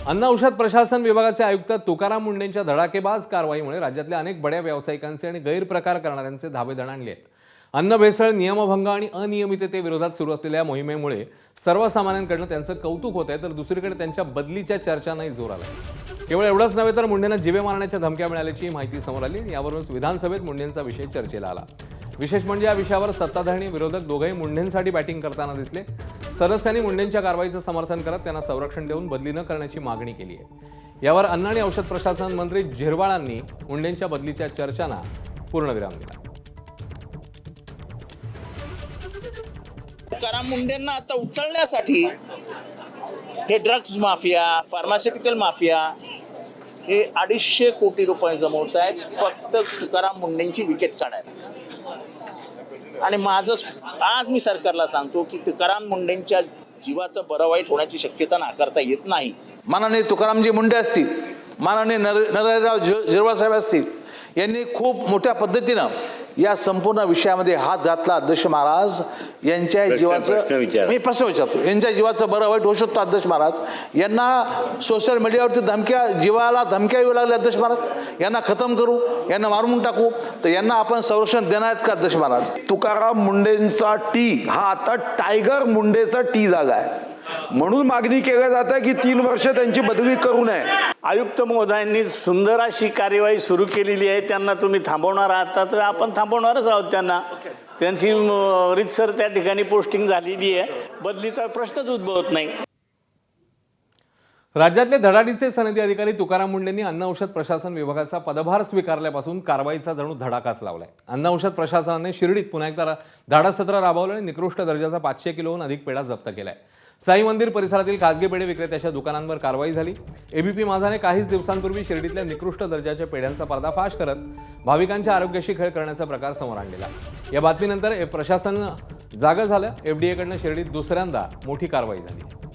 अन्न औषध प्रशासन विभागाचे आयुक्त तुकाराम मुंढेंच्या धडाकेबाज कारवाईमुळे राज्यातल्या अनेक बड्या व्यावसायिकांचे आणि गैरप्रकार करणाऱ्यांचे धाबे दणाणले आहेत। अन्न भेसळ, नियमभंग आणि अनियमिततेविरोधात सुरू असलेल्या मोहिमेमुळे सर्वसामान्यांकडून त्यांचं कौतुक होत आहे, तर दुसरीकडे त्यांच्या बदलीच्या चर्चांनाही जोर आला। केवळ एवढंच नव्हे तर मुंढेंना जीवे मारण्याच्या धमक्या मिळाल्याची माहिती समोर आली आणि यावरूनच विधानसभेत मुंढेंचा विषय चर्चेला आला। विशेष म्हणजे या विषयावर सत्ताधारी आणि विरोधक दोघेही मुंढेंसाठी बॅटिंग करताना दिसले। सदस्यांनी मुंढेंच्या कारवाईचं समर्थन करत त्यांना संरक्षण देऊन बदली न करण्याची मागणी केली आहे। यावर अन्न आणि औषध प्रशासन मंत्री झिरवाळांनी मुंढेंच्या बदलीच्या चर्चांना पूर्णविराम दिला। तुकाराम मुंढेंना आता उचलण्यासाठी हे ड्रग्ज माफिया, फार्मास्युटिकल माफिया हे 250 कोटी रुपये जमवत आहेत फक्त तुकाराम मुंढेंची विकेट काढायला। आणि माझं आज मी सरकारला सांगतो की तुकाराम मुंढेंच्या जीवाचं बरं वाईट होण्याची शक्यता नाकारता येत नाही। माननीय तुकारामजी मुंढे असतील, माननीय नरहरीराव झिरवाळ साहेब असतील, यांनी खूप मोठ्या पद्धतीनं या संपूर्ण विषयामध्ये हात घातला। अध्यक्ष महाराज यांच्या जीवाचं मी प्रश्न विचारतो, यांच्या जीवाचं बरं वाईट होऊ शकतो अध्यक्ष महाराज। यांना सोशल मीडियावरती धमक्या, जीवाला धमक्या येऊ लागल्या अध्यक्ष महाराज। यांना खतम करू, यांना मारून टाकू, तर यांना आपण संरक्षण देणार आहेत का अध्यक्ष महाराज? तुकाराम मुंढेंचा टी हा आता टायगर मुंढेचा टी जागा आहे, म्हणून मागणी केली जाते की 3 वर्ष त्यांची बदली करू नये। आयुक्त महोदयांनी सुंदर अशी कार्यवाही सुरू केलेली आहे, त्यांना तुम्ही थांबवणार आहात तर आपण थांबवणारच आहोत त्यांना। त्यांची रीतसर त्या ठिकाणी पोस्टिंग झालेली आहे, बदलीचा प्रश्नच उद्भवत नाही। राज्यातले धडाडीचे सनदी अधिकारी तुकाराम मुंढेंनी अन्न औषध प्रशासन विभागाचा पदभार स्वीकारल्यापासून कारवाईचा जणू धडाकाच लावलाय। अन्न औषध प्रशासनाने शिर्डीत पुन्हा एकदा धाडसत्र राबवलं आणि निकृष्ट दर्जाचा 500 किलोहून अधिक पेढा जप्त केलाय। साई मंदिर परिसरातील खासगी पेढे विक्रेत्याच्या दुकानांवर कारवाई झाली। एबीपी माझाने काहीच दिवसांपूर्वी शिर्डीतल्या निकृष्ट दर्जाच्या पेढ्यांचा पर्दाफाश करत भाविकांच्या आरोग्याशी खेळ करण्याचा प्रकार समोर आणलेला। या बातमीनंतर प्रशासन जागं झालं। एफडीएकडनं शिर्डीत दुसऱ्यांदा मोठी कारवाई झाली।